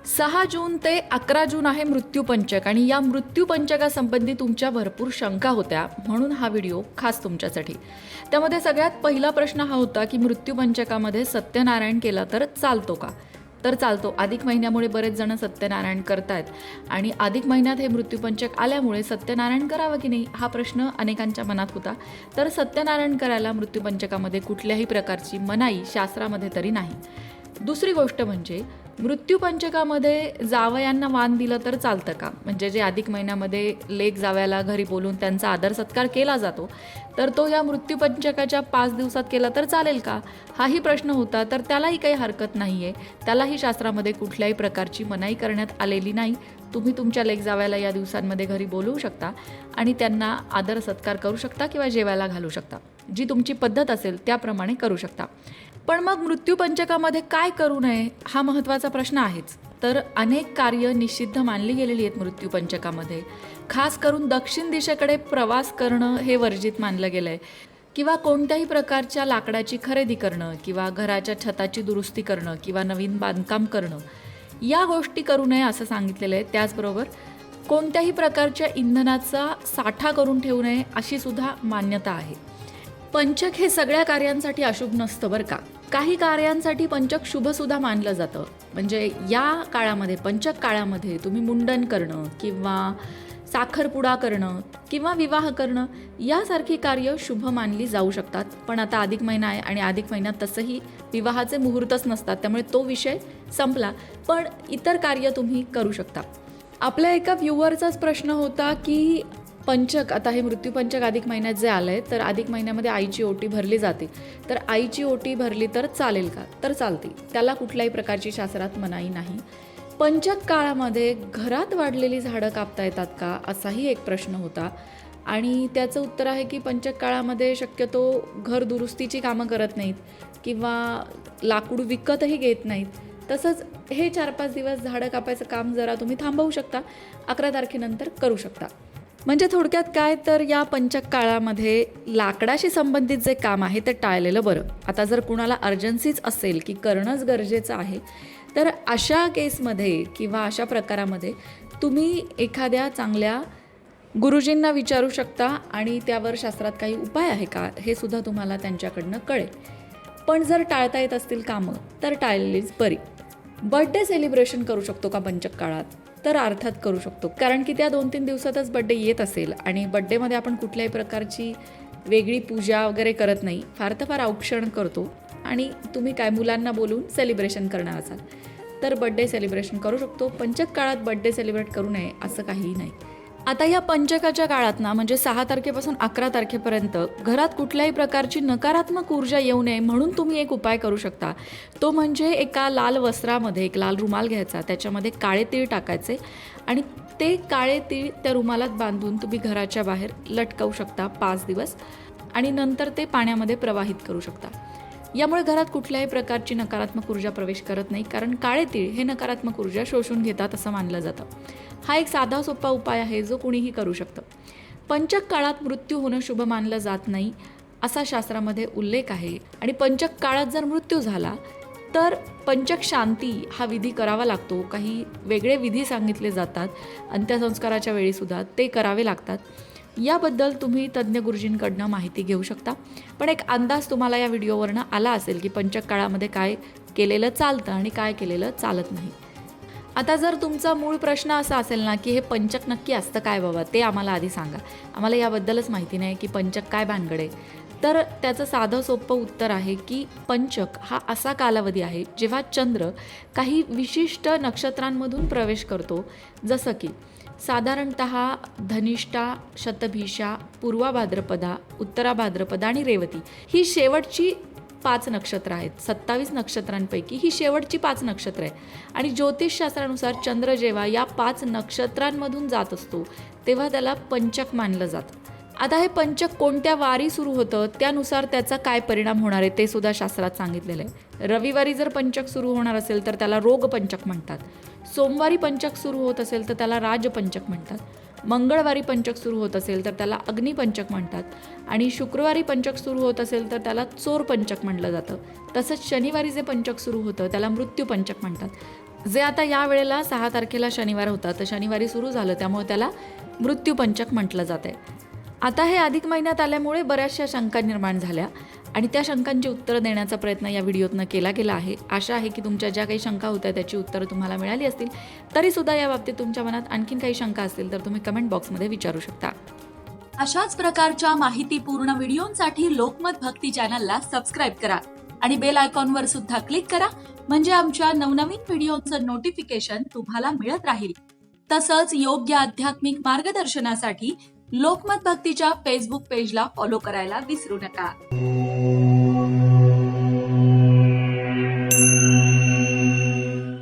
6 जून ते 11 जून आहे मृत्यूपंचक आणि या मृत्यूपंचकासंबंधी तुमच्या भरपूर शंका होत्या, म्हणून हा व्हिडिओ खास तुमच्यासाठी. त्यामध्ये सगळ्यात पहिला प्रश्न हा होता की मृत्यूपंचकामध्ये सत्यनारायण केला तर चालतो का? तर चालतो. अधिक महिन्यामुळे बरेच जण सत्यनारायण करतायत आणि अधिक महिन्यात हे मृत्यूपंचक आल्यामुळे सत्यनारायण करावं की नाही हा प्रश्न अनेकांच्या मनात होता. तर सत्यनारायण करायला मृत्यूपंचकामध्ये कुठल्याही प्रकारची मनाई शास्त्रामध्ये तरी नाही. दुसरी गोष्ट म्हणजे मृत्यूपंचकामध्ये जावयांना वाण दिलं तर चालतं का? म्हणजे जे अधिक महिन्यामध्ये लेक जावयाला घरी बोलून त्यांचा आदर सत्कार केला जातो, तर तो या मृत्यूपंचकाच्या 5 दिवसात केला तर चालेल का? हाही प्रश्न होता. तर त्यालाही काही हरकत नाही आहे. त्यालाही शास्त्रामध्ये कुठल्याही प्रकारची मनाई करण्यात आलेली नाही. तुम्ही तुमच्या लेक जावयाला या दिवसांमध्ये घरी बोलवू शकता आणि त्यांना आदर सत्कार करू शकता किंवा जेवायला घालू शकता. जी तुमची पद्धत असेल त्याप्रमाणे करू शकता. पण मग मृत्यूपंचकामध्ये काय करू नये हा महत्त्वाचा प्रश्न आहेच. तर अनेक कार्य निषिद्ध मानली गेलेली आहेत मृत्यूपंचकामध्ये. खास करून दक्षिण दिशेकडे प्रवास करणं हे वर्जित मानलं गेलं आहे, किंवा कोणत्याही प्रकारच्या लाकडाची खरेदी करणं किंवा घराच्या छताची दुरुस्ती करणं किंवा नवीन बांधकाम करणं या गोष्टी करू नये असं सांगितलेलं आहे. त्याचबरोबर कोणत्याही प्रकारच्या इंधनाचा साठा करून ठेवू नये अशी सुद्धा मान्यता आहे. पंचक हे सगळ्या कार्यांसाठी अशुभ नसतं बरं का. काही कार्यांसाठी पंचक शुभसुद्धा मानलं जातं. म्हणजे या काळामध्ये, पंचक काळामध्ये तुम्ही मुंडन करणं किंवा साखरपुडा करणं किंवा विवाह करणं यासारखी कार्य शुभ मानली जाऊ शकतात. पण आता अधिक महिना आहे आणि अधिक महिन्यात तसंही विवाहाचे मुहूर्तच नसतात, त्यामुळे तो विषय संपला. पण इतर कार्य तुम्ही करू शकता. आपल्या एका व्ह्युअरचाच प्रश्न होता की पंचक, आता हे मृत्यूपंचक अधिक महिन्यात जे आलं आहे, तर अधिक महिन्यामध्ये आईची ओटी भरली जाते, तर आईची ओटी भरली तर चालेल का? तर चालते. त्याला कुठल्याही प्रकारची शास्त्रात मनाई नाही. पंचक काळामध्ये घरात वाढलेली झाडं कापता येतात का असाही एक प्रश्न होता आणि त्याचं उत्तर आहे की पंचक काळामध्ये शक्यतो घर दुरुस्तीची कामं करत नाहीत किंवा लाकूड विकतही घेत नाहीत. तसंच हे 4-5 दिवस झाडं कापायचं काम जरा तुम्ही थांबवू शकता. 11 तारखेनंतर करू शकता. म्हणजे थोडक्यात काय, तर या पंचक काळामध्ये लाकडाशी संबंधित जे काम आहे ते टाळलेलं बरं. आता जर कुणाला अर्जन्सीच असेल की करणंच गरजेचं आहे, तर अशा केसमध्ये किंवा अशा प्रकारामध्ये तुम्ही एखाद्या चांगल्या गुरुजींना विचारू शकता आणि त्यावर शास्त्रात काही उपाय आहे का हे सुद्धा तुम्हाला त्यांच्याकडनं कळेल. पण जर टाळता येत असतील कामं तर टाळलेलीच बरी. बर्थडे सेलिब्रेशन करू शकतो का पंचक काळात? तर अर्थात करू शकतो, कारण की त्या 2-3 दिवसातच बड्डे येत असेल आणि बड्डेमध्ये आपण कुठल्याही प्रकारची वेगळी पूजा वगैरे करत नाही, फार तर फार औक्षण करतो आणि तुम्ही काय मुलांना बोलून सेलिब्रेशन करणार असाल तर बड्डे सेलिब्रेशन करू शकतो. पंचक काळात बड्डे सेलिब्रेट करू नये असं काहीही नाही. आता या पंचकाच्या काळात ना, म्हणजे 6 तारखेपासून 11 तारखेपर्यंत घरात कुठल्याही प्रकारची नकारात्मक ऊर्जा येऊ नये म्हणून तुम्ही एक उपाय करू शकता. तो म्हणजे एका लाल वस्त्रामध्ये एक लाल रुमाल घ्यायचा, त्याच्यामध्ये काळे तीळ टाकायचे आणि ते काळे तीळ त्या रुमालात बांधून तुम्ही घराच्या बाहेर लटकवू शकता 5 दिवस आणि नंतर ते पाण्यामध्ये प्रवाहित करू शकता. यामुळे घरात कुठल्याही प्रकारची नकारात्मक ऊर्जा प्रवेश करत नाही, कारण काळे तीळ हे नकारात्मक ऊर्जा शोषून घेतात असं मानलं जातं. हा एक साधा सोपा उपाय आहे जो कुणीही करू शकतं. पंचक काळात मृत्यू होणं शुभ मानलं जात नाही असा शास्त्रामध्ये उल्लेख आहे आणि पंचक काळात जर मृत्यू झाला तर पंचक शांती हा विधी करावा लागतो. काही वेगळे विधी सांगितले जातात, अंत्यसंस्काराच्या वेळीसुद्धा ते करावे लागतात. याबद्दल तुम्ही तज्ज्ञ गुरुजींकडनं माहिती घेऊ शकता. पण एक अंदाज तुम्हाला या व्हिडिओवरनं आला असेल की पंचक काळामध्ये काय केलेलं चालतं आणि काय केलेलं चालत नाही. आता जर तुमचा मूळ प्रश्न असा असेल ना की हे पंचक नक्की असतं काय बाबा, ते आम्हाला आधी सांगा, आम्हाला याबद्दलच माहिती नाही की पंचक काय भानगड आहे, तर त्याचं साधं सोपं उत्तर आहे की पंचक हा असा कालावधी आहे जेव्हा चंद्र काही विशिष्ट नक्षत्रांमधून प्रवेश करतो. जसं की साधारणतः धनिष्ठा, शतभिषा, पूर्वा भाद्रपदा, उत्तरा भाद्रपदा आणि रेवती ही शेवटची 5 नक्षत्र आहेत. 27 नक्षत्रांपैकी ही शेवटची 5 नक्षत्र आहे आणि ज्योतिषशास्त्रानुसार चंद्र जेव्हा या 5 नक्षत्रांमधून जात असतो तेव्हा त्याला पंचक मानलं जातं. आता हे पंचक कोणत्या वारी सुरू होतं त्यानुसार त्याचा काय परिणाम होणार आहे ते सुद्धा शास्त्रात सांगितलेलं आहे. रविवारी जर पंचक सुरू होणार असेल तर त्याला रोगपंचक म्हणतात. सोमवारी पंचक सुरू होत असेल तर त्याला राजपंचक म्हणतात. मंगळवारी पंचक सुरू होत असेल तर त्याला अग्निपंचक म्हणतात आणि शुक्रवारी पंचक सुरू होत असेल तर त्याला चोरपंचक म्हटलं जातं. तसंच शनिवारी जे पंचक सुरू होतं त्याला मृत्यूपंचक म्हणतात. जे आता या वेळेला 6 तारखेला शनिवार होता, तर शनिवारी सुरू झालं, त्यामुळे त्याला मृत्यूपंचक म्हटलं जाते. आता हे अधिक महिन्यात आल्यामुळे बऱ्याचशा शंका निर्माण झाल्या आणि त्या शंकांची उत्तरं देण्याचा प्रयत्न या व्हिडिओतनं केला गेला आहे. आशा आहे की तुमच्या ज्या काही शंका होत्या त्याची उत्तरं तुम्हाला मिळाली असतील. तरीसुद्धा याबाबतीत तुमच्या मनात आणखीन काही शंका असतील तर तुम्ही कमेंट बॉक्समध्ये विचारू शकता. अशाच प्रकारच्या माहितीपूर्ण व्हिडिओंसाठी लोकमत भक्ती चॅनलला सबस्क्राईब करा आणि बेल आयकॉनवर सुद्धा क्लिक करा, म्हणजे आमच्या नवनवीन व्हिडिओचं नोटिफिकेशन तुम्हाला मिळत राहील. तसंच योग्य आध्यात्मिक मार्गदर्शनासाठी लोकमत भक्तीच्या फेसबुक पेजला फॉलो करायला विसरू नका.